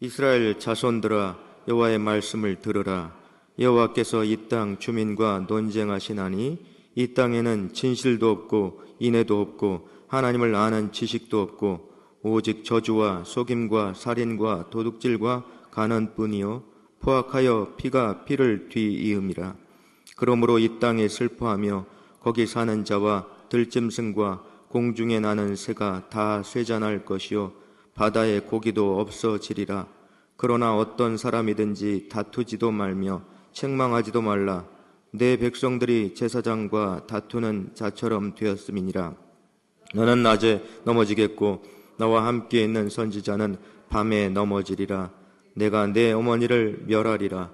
이스라엘 자손들아, 여호와의 말씀을 들으라. 여호와께서 이 땅 주민과 논쟁하시나니 이 땅에는 진실도 없고 인애도 없고 하나님을 아는 지식도 없고 오직 저주와 속임과 살인과 도둑질과 간언뿐이요 포악하여 피가 피를 뒤이음이라. 그러므로 이 땅에 슬퍼하며 거기 사는 자와 들짐승과 공중에 나는 새가 다 쇠잔할 것이요 바다의 고기도 없어지리라. 그러나 어떤 사람이든지 다투지도 말며 책망하지도 말라. 내 백성들이 제사장과 다투는 자처럼 되었음이니라. 너는 낮에 넘어지겠고 너와 함께 있는 선지자는 밤에 넘어지리라. 내가 내 어머니를 멸하리라.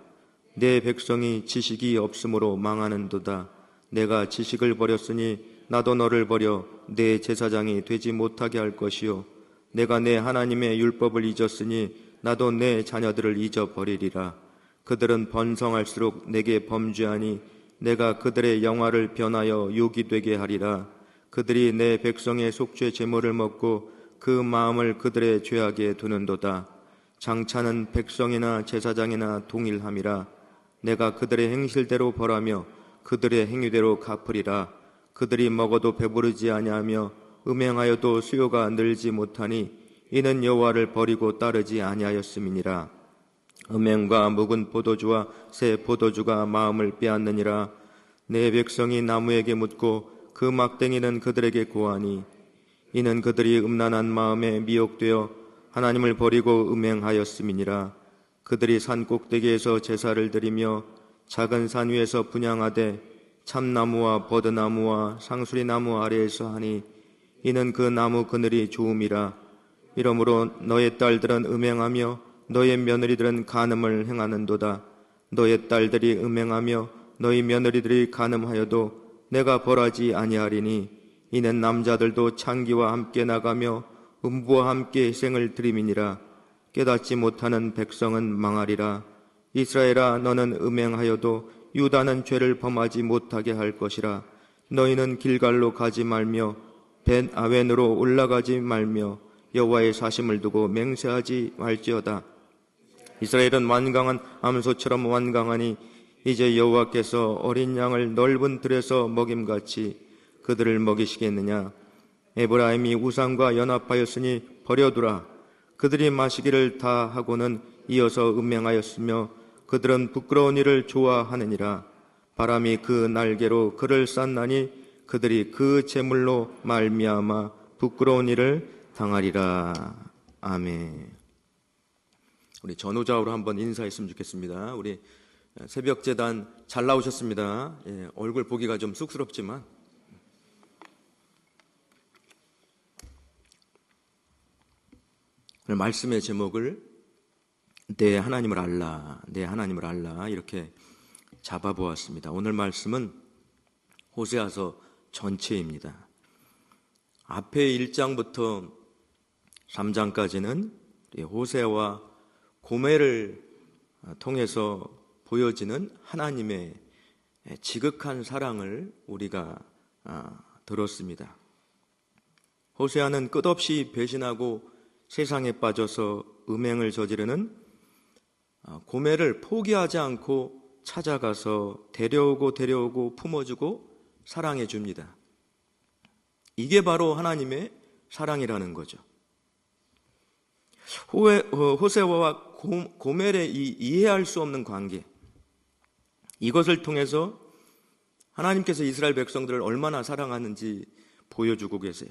내 백성이 지식이 없으므로 망하는도다. 내가 지식을 버렸으니 나도 너를 버려 내 제사장이 되지 못하게 할 것이요 내가 내 하나님의 율법을 잊었으니 나도 내 자녀들을 잊어버리리라. 그들은 번성할수록 내게 범죄하니 내가 그들의 영화를 변하여 욕이 되게 하리라. 그들이 내 백성의 속죄 제물을 먹고 그 마음을 그들의 죄악에 두는도다. 장차는 백성이나 제사장이나 동일함이라. 내가 그들의 행실대로 벌하며 그들의 행위대로 갚으리라. 그들이 먹어도 배부르지 아니하며 음행하여도 수요가 늘지 못하니 이는 여호와를 버리고 따르지 아니하였음이니라. 음행과 묵은 포도주와 새 포도주가 마음을 빼앗느니라. 내 백성이 나무에게 묻고 그 막대기는 그들에게 고하니 이는 그들이 음란한 마음에 미혹되어 하나님을 버리고 음행하였음이니라. 그들이 산 꼭대기에서 제사를 드리며 작은 산 위에서 분향하되 참나무와 버드나무와 상수리나무 아래에서 하니 이는 그 나무 그늘이 좋음이라. 이러므로 너의 딸들은 음행하며 너의 며느리들은 간음을 행하는도다. 너의 딸들이 음행하며 너희 며느리들이 간음하여도 내가 벌하지 아니하리니 이는 남자들도 창기와 함께 나가며 음부와 함께 희생을 드림이니라. 깨닫지 못하는 백성은 망하리라. 이스라엘아, 너는 음행하여도 유다는 죄를 범하지 못하게 할 것이라. 너희는 길갈로 가지 말며 벳 아웬으로 올라가지 말며 여호와의 사심을 두고 맹세하지 말지어다. 이스라엘은 완강한 암소처럼 완강하니 이제 여호와께서 어린 양을 넓은 들에서 먹임같이 그들을 먹이시겠느냐. 에브라임이 우상과 연합하였으니 버려두라. 그들이 마시기를 다 하고는 이어서 음행하였으며 그들은 부끄러운 일을 좋아하느니라. 바람이 그 날개로 그를 쌌나니 그들이 그 재물로 말미암아 부끄러운 일을 당하리라. 아멘. 우리 전우좌우로 한번 인사했으면 좋겠습니다. 우리 새벽재단 잘 나오셨습니다. 얼굴 보기가 좀 쑥스럽지만 오늘 말씀의 제목을 내 하나님을 알라, 내 하나님을 알라 이렇게 잡아보았습니다. 오늘 말씀은 호세아서 전체입니다. 앞에 1장부터 3장까지는 호세아와 고멜을 통해서 보여지는 하나님의 지극한 사랑을 우리가 들었습니다. 호세아는 끝없이 배신하고 세상에 빠져서 음행을 저지르는 고멜을 포기하지 않고 찾아가서 데려오고 품어주고 사랑해 줍니다. 이게 바로 하나님의 사랑이라는 거죠. 호세아와 고멜의 이 이해할 수 없는 관계, 이것을 통해서 하나님께서 이스라엘 백성들을 얼마나 사랑하는지 보여주고 계세요.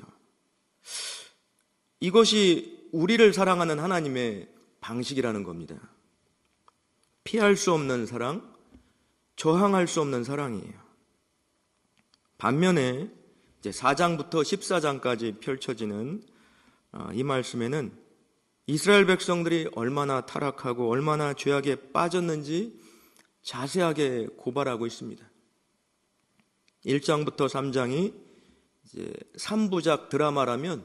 이것이 우리를 사랑하는 하나님의 방식이라는 겁니다. 피할 수 없는 사랑, 저항할 수 없는 사랑이에요. 반면에 이제 4장부터 14장까지 펼쳐지는 이 말씀에는 이스라엘 백성들이 얼마나 타락하고 얼마나 죄악에 빠졌는지 자세하게 고발하고 있습니다. 1장부터 3장이 이제 3부작 드라마라면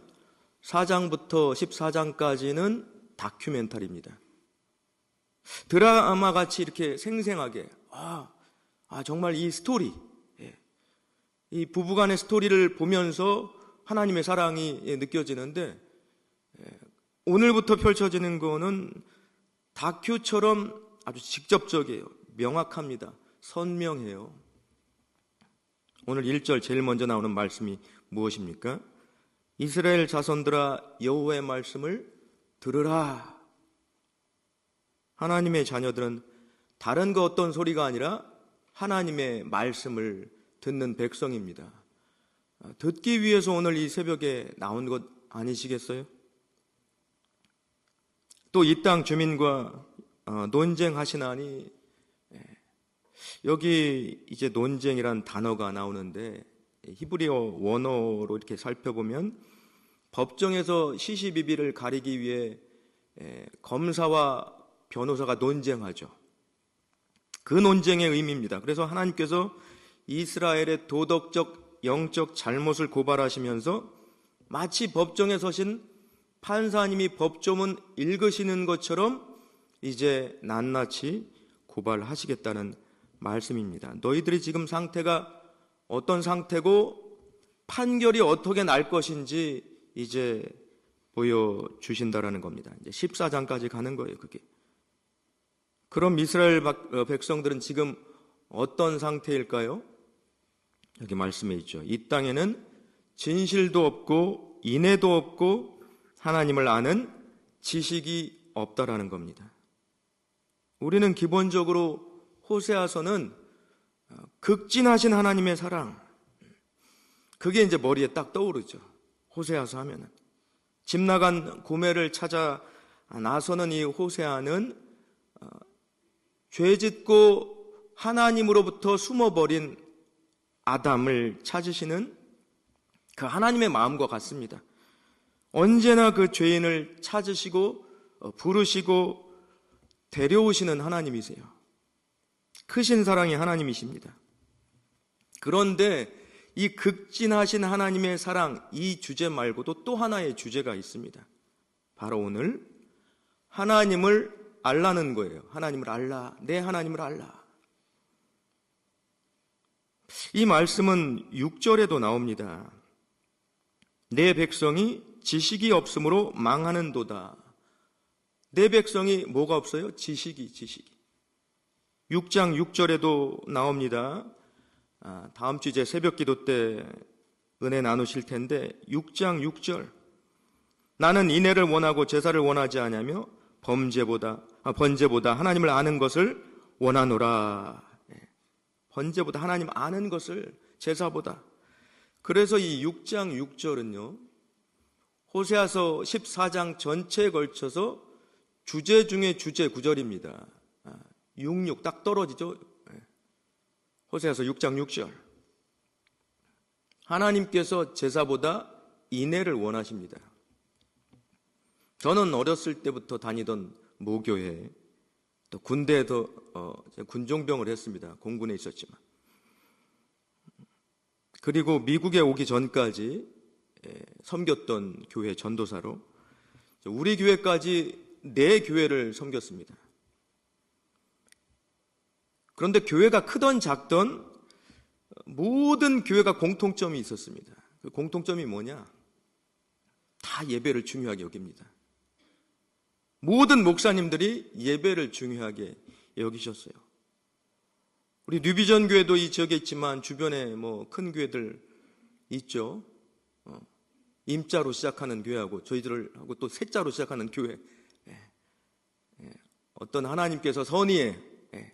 4장부터 14장까지는 다큐멘터리입니다. 드라마 같이 이렇게 생생하게 정말 이 스토리, 이 부부간의 스토리를 보면서 하나님의 사랑이 느껴지는데 오늘부터 펼쳐지는 거는 다큐처럼 아주 직접적이에요. 명확합니다. 선명해요. 오늘 1절 제일 먼저 나오는 말씀이 무엇입니까? 이스라엘 자손들아 여호와의 말씀을 들으라. 하나님의 자녀들은 다른 거 어떤 소리가 아니라 하나님의 말씀을 듣는 백성입니다. 듣기 위해서 오늘 이 새벽에 나온 것 아니시겠어요? 또 이 땅 주민과 논쟁하시나니, 여기 이제 논쟁이란 단어가 나오는데 히브리어 원어로 이렇게 살펴보면 법정에서 시시비비를 가리기 위해 검사와 변호사가 논쟁하죠. 그 논쟁의 의미입니다. 그래서 하나님께서 이스라엘의 도덕적, 영적 잘못을 고발하시면서 마치 법정에 서신 판사님이 법조문 읽으시는 것처럼 이제 낱낱이 고발하시겠다는 말씀입니다. 너희들이 지금 상태가 어떤 상태고 판결이 어떻게 날 것인지 이제 보여주신다라는 겁니다. 이제 14장까지 가는 거예요, 그게. 그럼 이스라엘 백성들은 지금 어떤 상태일까요? 여기 말씀해 있죠. 이 땅에는 진실도 없고 인애도 없고 하나님을 아는 지식이 없다라는 겁니다. 우리는 기본적으로 호세아서는 극진하신 하나님의 사랑, 그게 이제 머리에 딱 떠오르죠. 호세아서 하면은 집 나간 고멜을 찾아 나서는 이 호세아는 죄짓고 하나님으로부터 숨어버린 아담을 찾으시는 그 하나님의 마음과 같습니다. 언제나 그 죄인을 찾으시고 부르시고 데려오시는 하나님이세요. 크신 사랑의 하나님이십니다. 그런데 이 극진하신 하나님의 사랑, 이 주제 말고도 또 하나의 주제가 있습니다. 바로 오늘 하나님을 알라는 거예요. 하나님을 알라, 내 하나님을 알라. 이 말씀은 6절에도 나옵니다. 내 백성이 지식이 없으므로 망하는도다. 내 백성이 뭐가 없어요? 지식이. 6장 6절에도 나옵니다. 다음 주 이제 새벽 기도 때 은혜 나누실 텐데 6장 6절, 나는 인애를 원하고 제사를 원하지 아니하며 번제보다 하나님을 아는 것을 원하노라. 번제보다 하나님 아는 것을 제사보다. 그래서 이 6장 6절은요 호세아서 14장 전체에 걸쳐서 주제 중에 주제 구절입니다. 66 딱 떨어지죠. 호세아서 6장 6절. 하나님께서 제사보다 인애를 원하십니다. 저는 어렸을 때부터 다니던 모교회, 또 군대에서 군종병을 했습니다. 공군에 있었지만. 그리고 미국에 오기 전까지 섬겼던 교회 전도사로 우리 교회까지 4교회를 섬겼습니다. 그런데 교회가 크던 작던 모든 교회가 공통점이 있었습니다. 그 공통점이 뭐냐? 다 예배를 중요하게 여깁니다. 모든 목사님들이 예배를 중요하게 여기셨어요. 우리 뉴비전 교회도 이 지역에 있지만 주변에 뭐 큰 교회들 있죠. 임자로 시작하는 교회하고 저희들하고 또 세자로 시작하는 교회. 어떤 하나님께서 선의에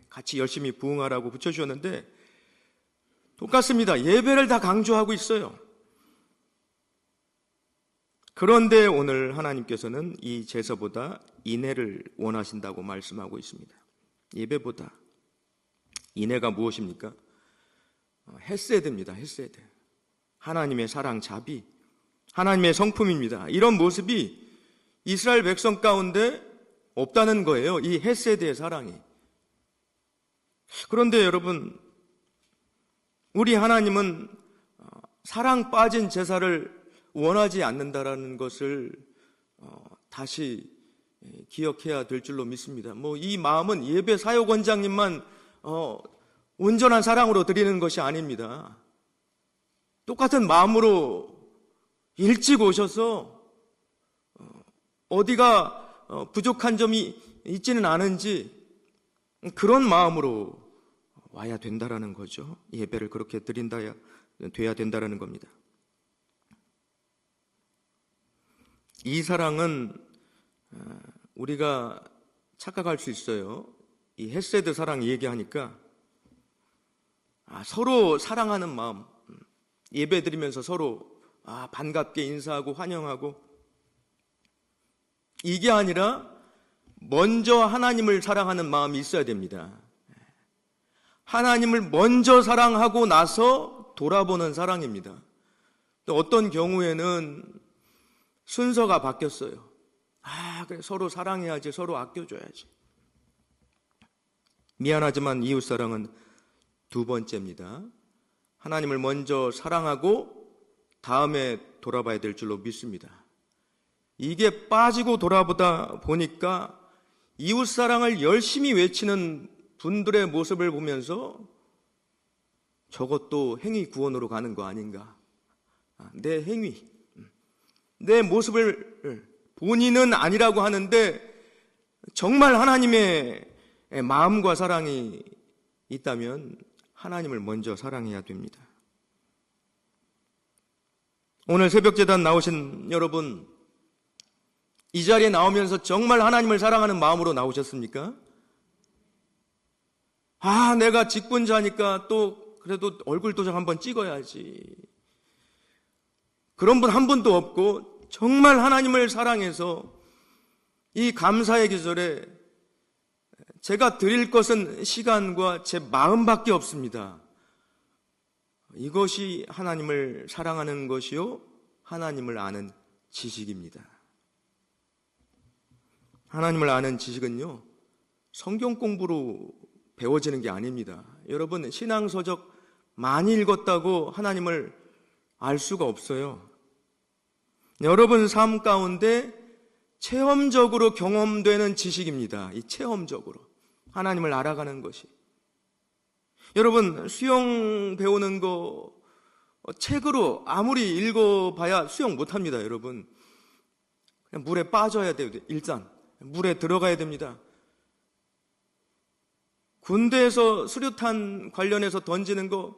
같이 열심히 부응하라고 붙여주셨는데 똑같습니다. 예배를 다 강조하고 있어요. 그런데 오늘 하나님께서는 이 제사보다 인애를 원하신다고 말씀하고 있습니다. 예배보다. 인애가 무엇입니까? 헤세드입니다. 헤세드. 하나님의 사랑, 자비, 하나님의 성품입니다. 이런 모습이 이스라엘 백성 가운데 없다는 거예요. 이 헤세드의 사랑이. 그런데 여러분, 우리 하나님은 사랑 빠진 제사를 원하지 않는다라는 것을 다시 기억해야 될 줄로 믿습니다. 이 마음은 예배 사역원장님만 온전한 사랑으로 드리는 것이 아닙니다. 똑같은 마음으로 일찍 오셔서 어디가 부족한 점이 있지는 않은지 그런 마음으로 와야 된다라는 거죠. 예배를 그렇게 드린다야 돼야 된다라는 겁니다. 이 사랑은 우리가 착각할 수 있어요. 이 헤세드 사랑 얘기하니까 서로 사랑하는 마음, 예배 드리면서 서로 반갑게 인사하고 환영하고, 이게 아니라 먼저 하나님을 사랑하는 마음이 있어야 됩니다. 하나님을 먼저 사랑하고 나서 돌아보는 사랑입니다. 또 어떤 경우에는 순서가 바뀌었어요. 그래, 서로 사랑해야지, 서로 아껴줘야지. 미안하지만 이웃사랑은 두 번째입니다. 하나님을 먼저 사랑하고 다음에 돌아봐야 될 줄로 믿습니다. 이게 빠지고 돌아보다 보니까 이웃사랑을 열심히 외치는 분들의 모습을 보면서 저것도 행위 구원으로 가는 거 아닌가. 내 행위, 내 모습을 본인은 아니라고 하는데 정말 하나님의 마음과 사랑이 있다면 하나님을 먼저 사랑해야 됩니다. 오늘 새벽제단 나오신 여러분, 이 자리에 나오면서 정말 하나님을 사랑하는 마음으로 나오셨습니까? 내가 직분자니까 또 그래도 얼굴 도장 한번 찍어야지. 그런 분 한 분도 없고 정말 하나님을 사랑해서 이 감사의 계절에 제가 드릴 것은 시간과 제 마음밖에 없습니다. 이것이 하나님을 사랑하는 것이요, 하나님을 아는 지식입니다. 하나님을 아는 지식은요, 성경 공부로 배워지는 게 아닙니다. 여러분, 신앙서적 많이 읽었다고 하나님을 알 수가 없어요. 여러분 삶 가운데 체험적으로 경험되는 지식입니다. 이 체험적으로 하나님을 알아가는 것이. 여러분, 수영 배우는 거 책으로 아무리 읽어봐야 수영 못합니다. 여러분, 그냥 물에 빠져야 돼요. 일단 물에 들어가야 됩니다. 군대에서 수류탄 관련해서 던지는 거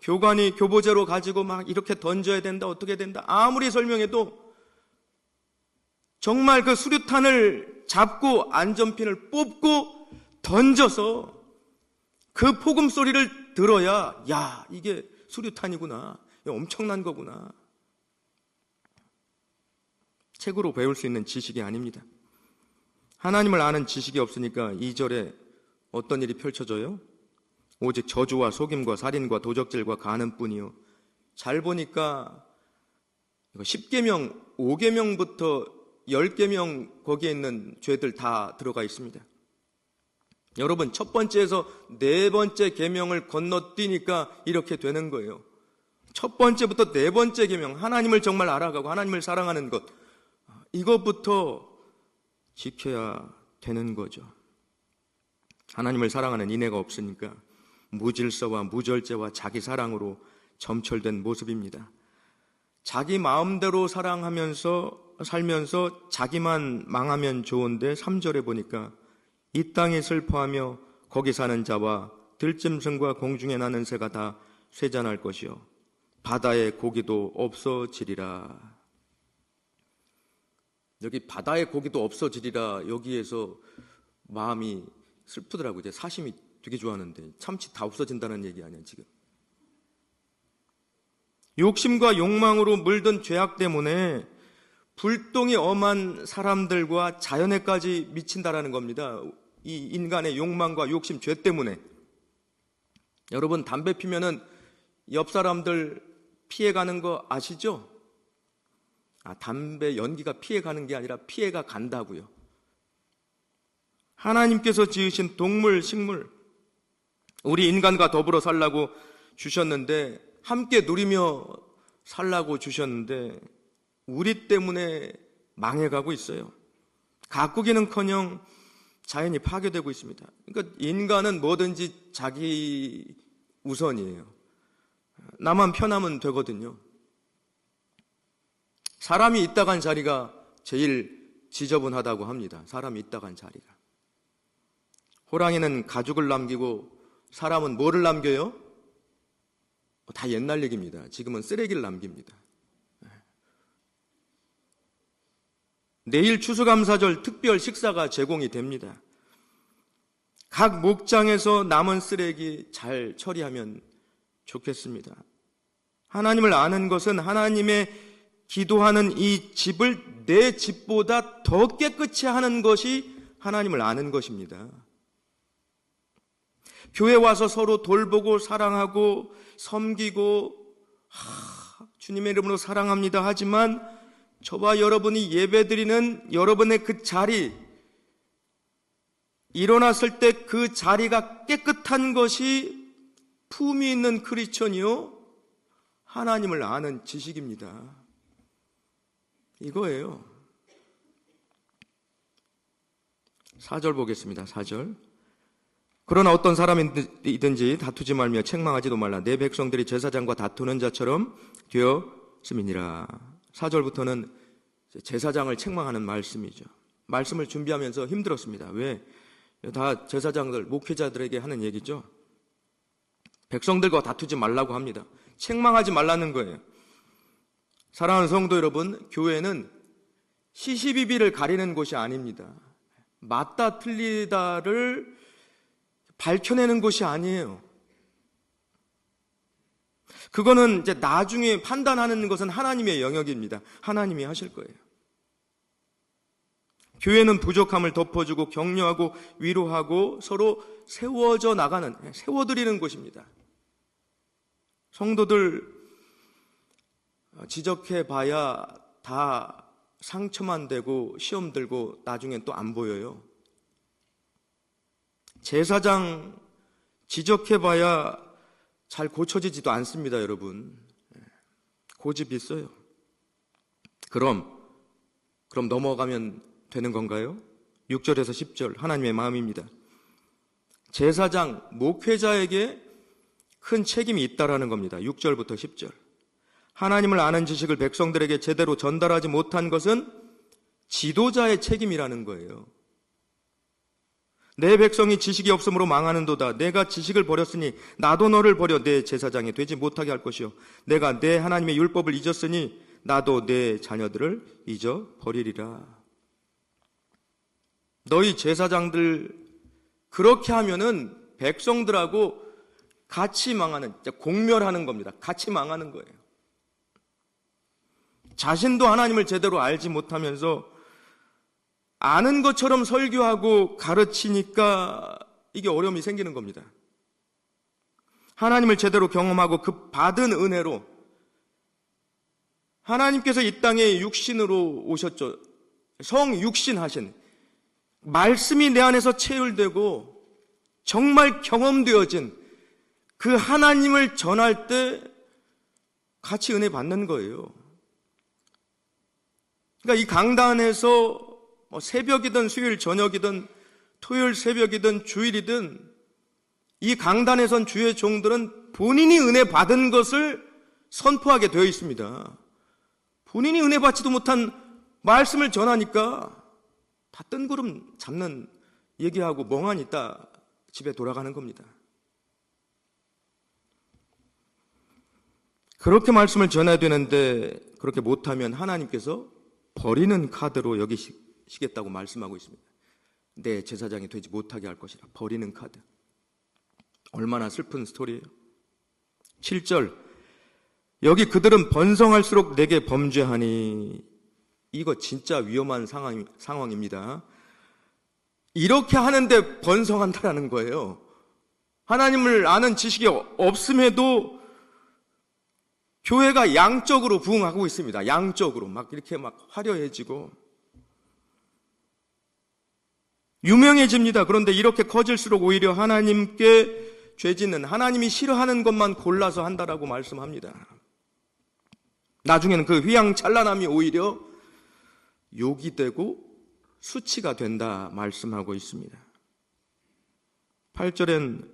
교관이 교보제로 가지고 막 이렇게 던져야 된다, 어떻게 된다, 아무리 설명해도 정말 그 수류탄을 잡고 안전핀을 뽑고 던져서 그 폭음 소리를 들어야, 야, 이게 수류탄이구나, 엄청난 거구나. 책으로 배울 수 있는 지식이 아닙니다. 하나님을 아는 지식이 없으니까 2절에 어떤 일이 펼쳐져요? 오직 저주와 속임과 살인과 도적질과 간음뿐이요. 잘 보니까 10계명, 5계명부터 10계명 거기에 있는 죄들 다 들어가 있습니다. 여러분, 첫 번째에서 네 번째 계명을 건너뛰니까 이렇게 되는 거예요. 첫 번째부터 네 번째 계명, 하나님을 정말 알아가고 하나님을 사랑하는 것, 이것부터 지켜야 되는 거죠. 하나님을 사랑하는 인애가 없으니까 무질서와 무절제와 자기 사랑으로 점철된 모습입니다. 자기 마음대로 사랑하면서 살면서 자기만 망하면 좋은데 3절에 보니까 이 땅에 슬퍼하며 거기 사는 자와 들짐승과 공중에 나는 새가 다 쇠잔할 것이요 바다의 고기도 없어지리라. 여기 바다의 고기도 없어지리라, 여기에서 마음이 슬프더라고요. 이제 사심이 되게 좋아하는데 참치 다 없어진다는 얘기 아니야 지금. 욕심과 욕망으로 물든 죄악 때문에 불똥이 엄한 사람들과 자연에까지 미친다라는 겁니다. 이 인간의 욕망과 욕심, 죄 때문에. 여러분, 담배 피면은 옆 사람들 피해가는 거 아시죠? 담배 연기가 피해가는 게 아니라 피해가 간다고요. 하나님께서 지으신 동물, 식물, 우리 인간과 더불어 살라고 주셨는데, 함께 누리며 살라고 주셨는데 우리 때문에 망해가고 있어요. 가꾸기는커녕 자연이 파괴되고 있습니다. 그러니까 인간은 뭐든지 자기 우선이에요. 나만 편하면 되거든요. 사람이 있다 간 자리가 제일 지저분하다고 합니다. 사람이 있다 간 자리가. 호랑이는 가죽을 남기고 사람은 뭐를 남겨요? 다 옛날 얘기입니다. 지금은 쓰레기를 남깁니다. 내일 추수감사절 특별 식사가 제공이 됩니다. 각 목장에서 남은 쓰레기 잘 처리하면 좋겠습니다. 하나님을 아는 것은 하나님의 기도하는 이 집을 내 집보다 더 깨끗이 하는 것이 하나님을 아는 것입니다. 교회 와서 서로 돌보고 사랑하고 섬기고 주님의 이름으로 사랑합니다 하지만 저와 여러분이 예배드리는 여러분의 그 자리, 일어났을 때 그 자리가 깨끗한 것이 품위 있는 크리스천이요 하나님을 아는 지식입니다. 이거예요. 4절 보겠습니다. 4절. 그러나 어떤 사람이든지 다투지 말며 책망하지도 말라. 내 백성들이 제사장과 다투는 자처럼 되었음이니라. 4절부터는 제사장을 책망하는 말씀이죠. 말씀을 준비하면서 힘들었습니다. 왜? 다 제사장들, 목회자들에게 하는 얘기죠. 백성들과 다투지 말라고 합니다. 책망하지 말라는 거예요. 사랑하는 성도 여러분, 교회는 시시비비를 가리는 곳이 아닙니다. 맞다 틀리다를 밝혀내는 곳이 아니에요. 그거는 이제 나중에 판단하는 것은 하나님의 영역입니다. 하나님이 하실 거예요. 교회는 부족함을 덮어주고 격려하고 위로하고 서로 세워져 나가는, 세워드리는 곳입니다. 성도들 지적해봐야 다 상처만 되고 시험 들고 나중엔 또 안 보여요. 제사장 지적해봐야 잘 고쳐지지도 않습니다, 여러분. 고집이 있어요. 그럼 넘어가면 되는 건가요? 6절에서 10절 하나님의 마음입니다. 제사장, 목회자에게 큰 책임이 있다라는 겁니다. 6절부터 10절. 하나님을 아는 지식을 백성들에게 제대로 전달하지 못한 것은 지도자의 책임이라는 거예요. 내 백성이 지식이 없으므로 망하는도다. 내가 지식을 버렸으니 나도 너를 버려 내 제사장이 되지 못하게 할 것이요. 내가 내 하나님의 율법을 잊었으니 나도 내 자녀들을 잊어버리리라. 너희 제사장들 그렇게 하면은 백성들하고 같이 망하는, 공멸하는 겁니다. 같이 망하는 거예요. 자신도 하나님을 제대로 알지 못하면서 아는 것처럼 설교하고 가르치니까 이게 어려움이 생기는 겁니다. 하나님을 제대로 경험하고 그 받은 은혜로 하나님께서 이 땅에 육신으로 오셨죠. 성육신하신 말씀이 내 안에서 체휼되고 정말 경험되어진 그 하나님을 전할 때 같이 은혜 받는 거예요. 그러니까 이 강단에서 새벽이든 수요일 저녁이든 토요일 새벽이든 주일이든 이 강단에 선 주의 종들은 본인이 은혜 받은 것을 선포하게 되어 있습니다. 본인이 은혜 받지도 못한 말씀을 전하니까 다 뜬구름 잡는 얘기하고 멍하니 있다 집에 돌아가는 겁니다. 그렇게 말씀을 전해야 되는데 그렇게 못하면 하나님께서 버리는 카드로 여기시겠다고 말씀하고 있습니다. 내 제사장이 되지 못하게 할 것이라. 버리는 카드. 얼마나 슬픈 스토리예요. 7절. 여기 그들은 번성할수록 내게 범죄하니. 이거 진짜 위험한 상황입니다. 이렇게 하는데 번성한다라는 거예요. 하나님을 아는 지식이 없음에도 교회가 양적으로 부흥하고 있습니다. 양적으로 막 이렇게 막 화려해지고 유명해집니다. 그런데 이렇게 커질수록 오히려 하나님께 죄짓는, 하나님이 싫어하는 것만 골라서 한다라고 말씀합니다. 나중에는 그 휘황찬란함이 오히려 욕이 되고 수치가 된다 말씀하고 있습니다. 8절엔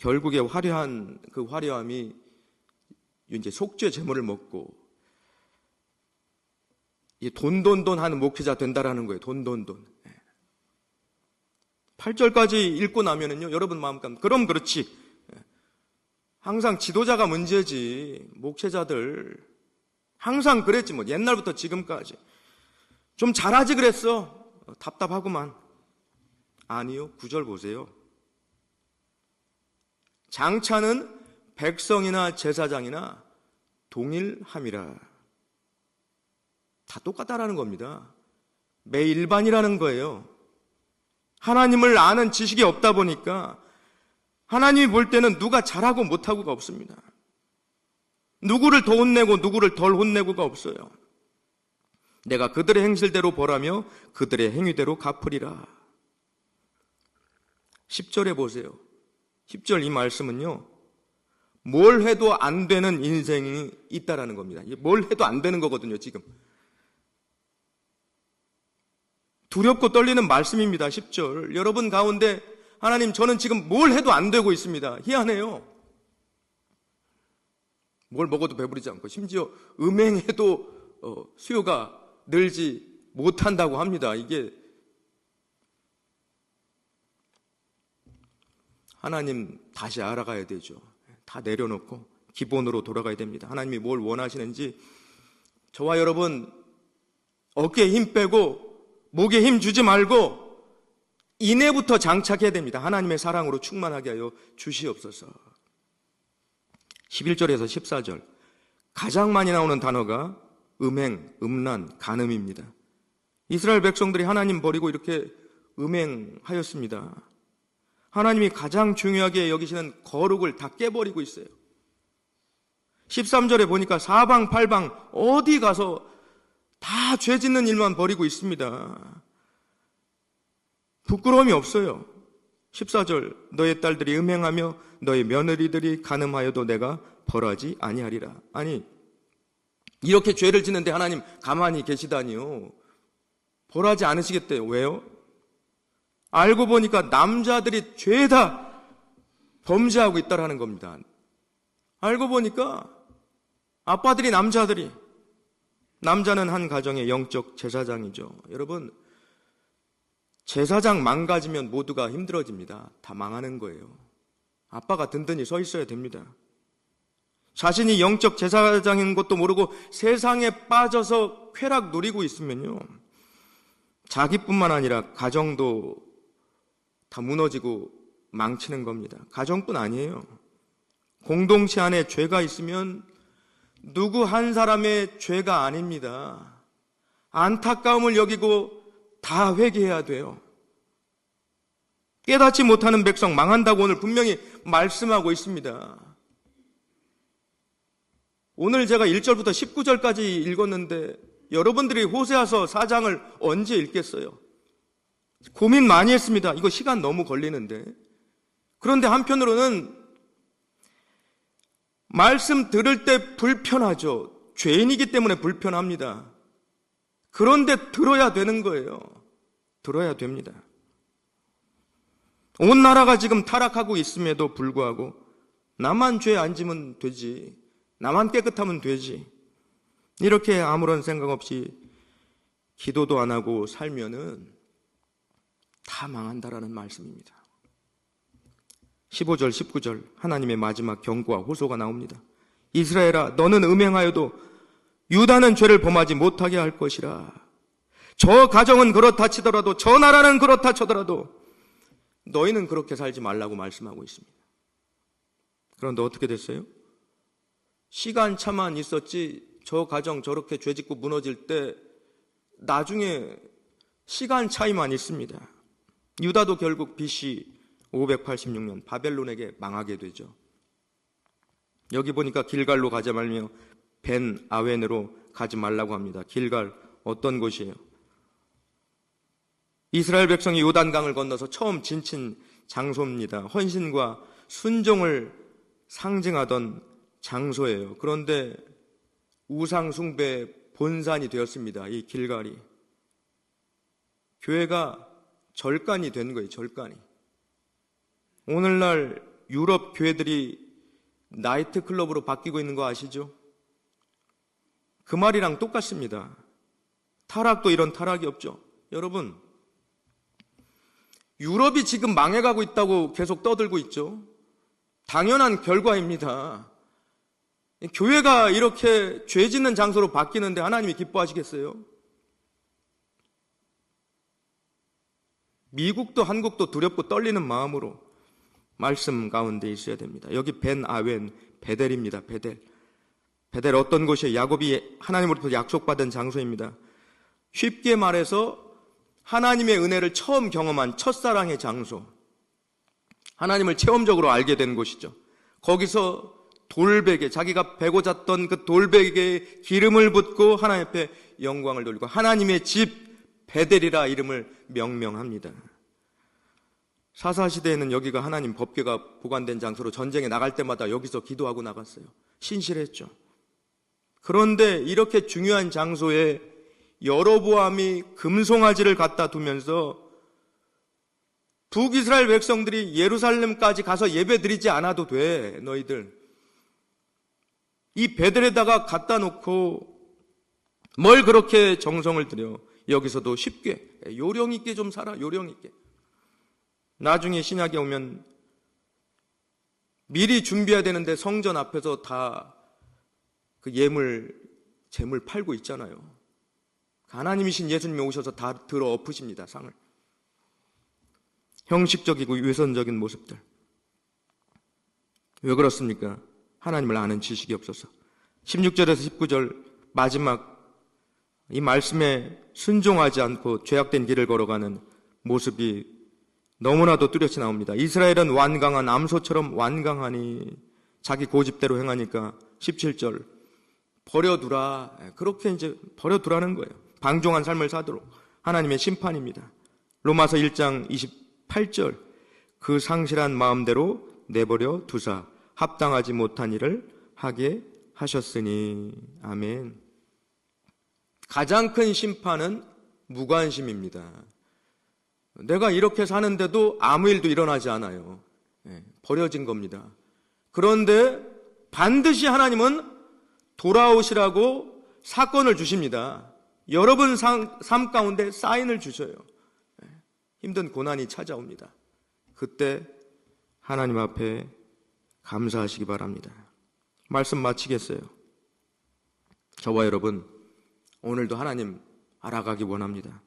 결국에 화려한 그 화려함이 이제 속죄 제물을 먹고 이 돈돈돈 하는 목회자 된다라는 거예요. 돈돈돈. 8절까지 읽고 나면은요, 여러분 마음 가운데, 그럼 그렇지. 항상 지도자가 문제지. 목회자들. 항상 그랬지, 뭐. 옛날부터 지금까지. 좀 잘하지 그랬어. 답답하구만. 아니요, 9절 보세요. 장차는 백성이나 제사장이나 동일함이라. 다 똑같다라는 겁니다. 매일반이라는 거예요. 하나님을 아는 지식이 없다 보니까 하나님이 볼 때는 누가 잘하고 못하고가 없습니다. 누구를 더 혼내고 누구를 덜 혼내고가 없어요. 내가 그들의 행실대로 벌하며 그들의 행위대로 갚으리라. 10절에 보세요. 10절 이 말씀은요, 뭘 해도 안 되는 인생이 있다라는 겁니다. 뭘 해도 안 되는 거거든요, 지금. 두렵고 떨리는 말씀입니다. 10절. 여러분 가운데 하나님, 저는 지금 뭘 해도 안 되고 있습니다. 희한해요. 뭘 먹어도 배부르지 않고 심지어 음행해도 수요가 늘지 못한다고 합니다. 이게 하나님 다시 알아가야 되죠. 다 내려놓고 기본으로 돌아가야 됩니다. 하나님이 뭘 원하시는지 저와 여러분 어깨에 힘 빼고 목에 힘 주지 말고 인애부터 장착해야 됩니다. 하나님의 사랑으로 충만하게 하여 주시옵소서. 11절에서 14절 가장 많이 나오는 단어가 음행, 음란, 간음입니다. 이스라엘 백성들이 하나님 버리고 이렇게 음행하였습니다. 하나님이 가장 중요하게 여기시는 거룩을 다 깨버리고 있어요. 13절에 보니까 사방팔방 어디 가서 다 죄 짓는 일만 벌이고 있습니다. 부끄러움이 없어요. 14절 너의 딸들이 음행하며 너의 며느리들이 간음하여도 내가 벌하지 아니하리라. 아니, 이렇게 죄를 짓는데 하나님 가만히 계시다니요. 벌하지 않으시겠대요. 왜요? 알고 보니까 남자들이 죄다 범죄하고 있다라는 겁니다. 알고 보니까 아빠들이 남자들이, 남자는 한 가정의 영적 제사장이죠. 여러분, 제사장 망가지면 모두가 힘들어집니다. 다 망하는 거예요. 아빠가 든든히 서 있어야 됩니다. 자신이 영적 제사장인 것도 모르고 세상에 빠져서 쾌락 누리고 있으면요, 자기뿐만 아니라 가정도 다 무너지고 망치는 겁니다. 가정뿐 아니에요. 공동체 안에 죄가 있으면 누구 한 사람의 죄가 아닙니다. 안타까움을 여기고 다 회개해야 돼요. 깨닫지 못하는 백성 망한다고 오늘 분명히 말씀하고 있습니다. 오늘 제가 1절부터 19절까지 읽었는데 여러분들이 호세아서 4장을 언제 읽겠어요? 고민 많이 했습니다. 이거 시간 너무 걸리는데. 그런데 한편으로는 말씀 들을 때 불편하죠. 죄인이기 때문에 불편합니다. 그런데 들어야 되는 거예요. 들어야 됩니다. 온 나라가 지금 타락하고 있음에도 불구하고 나만 죄 안 지면 되지, 나만 깨끗하면 되지, 이렇게 아무런 생각 없이 기도도 안 하고 살면은 다 망한다라는 말씀입니다. 15절, 19절 하나님의 마지막 경고와 호소가 나옵니다. 이스라엘아, 너는 음행하여도 유다는 죄를 범하지 못하게 할 것이라. 저 가정은 그렇다 치더라도, 저 나라는 그렇다 쳐더라도 너희는 그렇게 살지 말라고 말씀하고 있습니다. 그런데 어떻게 됐어요? 시간차만 있었지 저 가정 저렇게 죄짓고 무너질 때 나중에 시간 차이만 있습니다. 유다도 결국 BC 586년 바벨론에게 망하게 되죠. 여기 보니까 길갈로 가지 말며 벤 아웬으로 가지 말라고 합니다. 길갈 어떤 곳이에요? 이스라엘 백성이 요단강을 건너서 처음 지친 장소입니다. 헌신과 순종을 상징하던 장소예요. 그런데 우상 숭배의 본산이 되었습니다. 이 길갈이. 교회가 절간이 된 거예요. 절간이. 오늘날 유럽 교회들이 나이트클럽으로 바뀌고 있는 거 아시죠? 그 말이랑 똑같습니다. 타락도 이런 타락이 없죠. 여러분, 유럽이 지금 망해가고 있다고 계속 떠들고 있죠. 당연한 결과입니다. 교회가 이렇게 죄 짓는 장소로 바뀌는데 하나님이 기뻐하시겠어요? 미국도 한국도 두렵고 떨리는 마음으로 말씀 가운데 있어야 됩니다. 여기 벤 아웬 베델입니다. 베델 어떤 곳이에요? 야곱이 하나님으로부터 약속받은 장소입니다. 쉽게 말해서 하나님의 은혜를 처음 경험한 첫사랑의 장소, 하나님을 체험적으로 알게 된 곳이죠. 거기서 돌베개, 자기가 베고 잤던 그 돌베개에 기름을 붓고 하나님 앞에 영광을 돌리고 하나님의 집 베델이라 이름을 명명합니다. 사사시대에는 여기가 하나님 법궤가 보관된 장소로 전쟁에 나갈 때마다 여기서 기도하고 나갔어요. 신실했죠. 그런데 이렇게 중요한 장소에 여로보암이 금송아지를 갖다 두면서 북이스라엘 백성들이 예루살렘까지 가서 예배 드리지 않아도 돼, 너희들. 이 베델에다가 갖다 놓고 뭘 그렇게 정성을 들여. 여기서도 쉽게 요령 있게 좀 살아, 요령 있게. 나중에 신약에 오면 미리 준비해야 되는데 성전 앞에서 다 그 재물 팔고 있잖아요. 하나님이신 예수님이 오셔서 다 들어 엎으십니다, 상을. 형식적이고 위선적인 모습들. 왜 그렇습니까? 하나님을 아는 지식이 없어서. 16절에서 19절 마지막 이 말씀에 순종하지 않고 죄악된 길을 걸어가는 모습이 너무나도 뚜렷이 나옵니다. 이스라엘은 완강한 암소처럼 완강하니 자기 고집대로 행하니까 17절 버려두라. 그렇게 이제 버려두라는 거예요. 방종한 삶을 사도록. 하나님의 심판입니다. 로마서 1장 28절 그 상실한 마음대로 내버려 두사 합당하지 못한 일을 하게 하셨으니. 아멘. 가장 큰 심판은 무관심입니다. 내가 이렇게 사는데도 아무 일도 일어나지 않아요. 버려진 겁니다. 그런데 반드시 하나님은 돌아오시라고 사건을 주십니다. 여러분 삶 가운데 사인을 주셔요. 힘든 고난이 찾아옵니다. 그때 하나님 앞에 감사하시기 바랍니다. 말씀 마치겠어요. 저와 여러분 오늘도 하나님 알아가기 원합니다.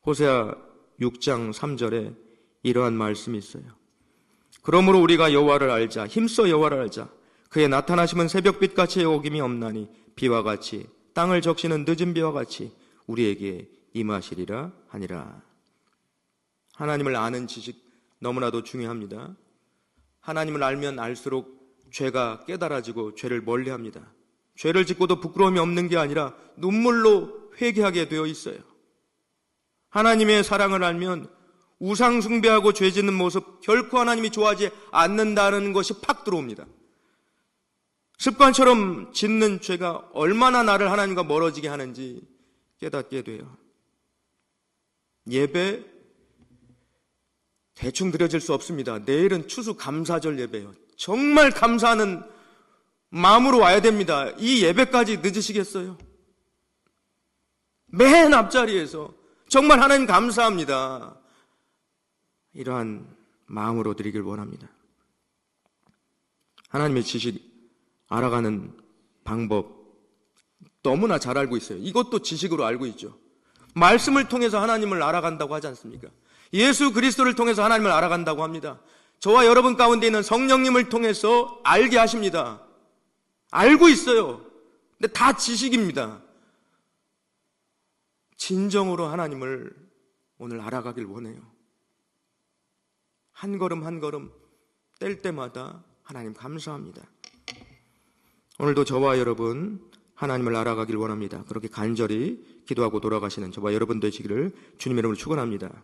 호세아 6장 3절에 이러한 말씀이 있어요. 그러므로 우리가 여호와를 알자. 힘써 여호와를 알자. 그의 나타나심은 새벽빛같이 어김이 없나니 비와 같이 땅을 적시는 늦은 비와 같이 우리에게 임하시리라 하니라. 하나님을 아는 지식 너무나도 중요합니다. 하나님을 알면 알수록 죄가 깨달아지고 죄를 멀리합니다. 죄를 짓고도 부끄러움이 없는 게 아니라 눈물로 회개하게 되어 있어요. 하나님의 사랑을 알면 우상 숭배하고 죄 짓는 모습 결코 하나님이 좋아하지 않는다는 것이 팍 들어옵니다. 습관처럼 짓는 죄가 얼마나 나를 하나님과 멀어지게 하는지 깨닫게 돼요. 예배 대충 드려질 수 없습니다. 내일은 추수감사절 예배예요. 정말 감사하는 마음으로 와야 됩니다. 이 예배까지 늦으시겠어요? 맨 앞자리에서 정말 하나님 감사합니다. 이러한 마음으로 드리길 원합니다. 하나님의 지식 알아가는 방법 너무나 잘 알고 있어요. 이것도 지식으로 알고 있죠. 말씀을 통해서 하나님을 알아간다고 하지 않습니까? 예수 그리스도를 통해서 하나님을 알아간다고 합니다. 저와 여러분 가운데 있는 성령님을 통해서 알게 하십니다. 알고 있어요. 근데 다 지식입니다. 진정으로 하나님을 오늘 알아가길 원해요. 한 걸음 한 걸음 뗄 때마다 하나님 감사합니다. 오늘도 저와 여러분 하나님을 알아가길 원합니다. 그렇게 간절히 기도하고 돌아가시는 저와 여러분 되시기를 주님의 이름으로 축원합니다.